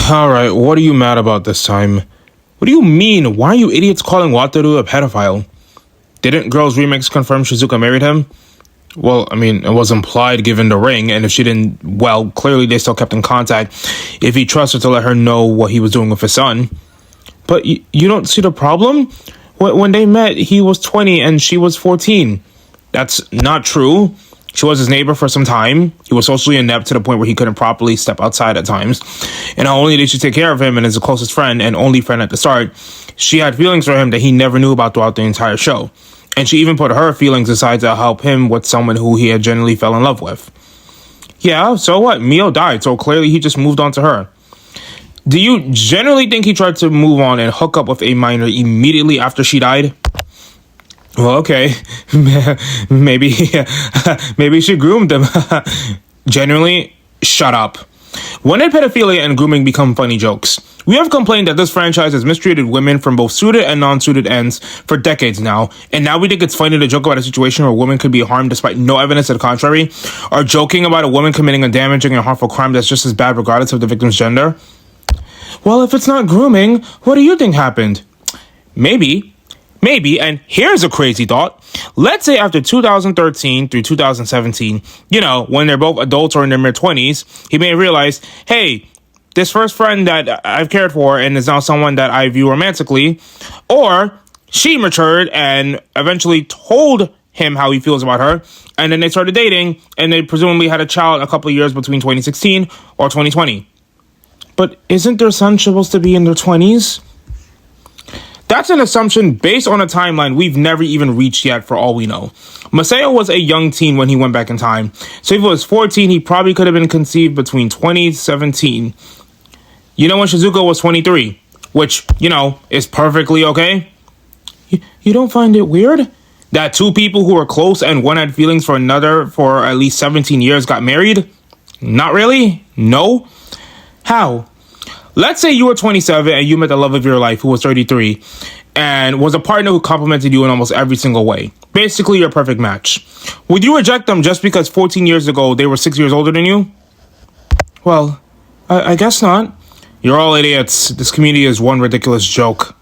Alright, what are you mad about this time? What do you mean? Why are you idiots calling Wataru a pedophile? Didn't Girls Remix confirm Shizuka married him? Well, I mean, it was implied given the ring, and if she didn't, well, clearly they still kept in contact if he trusted to let her know what he was doing with his son. But you don't see the problem? When they met, he was 20 and she was 14. That's not true. She was his neighbor for some time. He was socially inept to the point where he couldn't properly step outside at times. And not only did she take care of him and as a closest friend and only friend at the start, she had feelings for him that he never knew about throughout the entire show. And she even put her feelings aside to help him with someone who he had genuinely fell in love with. Yeah, so what? Mio died, so clearly he just moved on to her. Do you generally think he tried to move on and hook up with a minor immediately after she died? Well, okay. Maybe she groomed him. Genuinely, shut up. When did pedophilia and grooming become funny jokes? We have complained that this franchise has mistreated women from both suited and non-suited ends for decades now, and now we think it's funny to joke about a situation where a woman could be harmed despite no evidence to the contrary, or joking about a woman committing a damaging and harmful crime that's just as bad regardless of the victim's gender. Well, if it's not grooming, what do you think happened? Maybe, and here's a crazy thought. Let's say after 2013 through 2017, when they're both adults or in their mid-20s, he may realize, hey, this first friend that I've cared for and is now someone that I view romantically, or she matured and eventually told him how he feels about her, and then they started dating, and they presumably had a child a couple of years between 2016 or 2020. But isn't their son supposed to be in their 20s? That's an assumption based on a timeline we've never even reached yet for all we know. Masao was a young teen when he went back in time. So if he was 14, he probably could have been conceived between 2017. When Shizuka was 23, which, is perfectly okay. You don't find it weird that two people who were close and one had feelings for another for at least 17 years got married? Not really? No? How? Let's say you were 27 and you met the love of your life who was 33 and was a partner who complimented you in almost every single way. Basically, your perfect match. Would you reject them just because 14 years ago they were 6 years older than you? Well, I guess not. You're all idiots. This community is one ridiculous joke.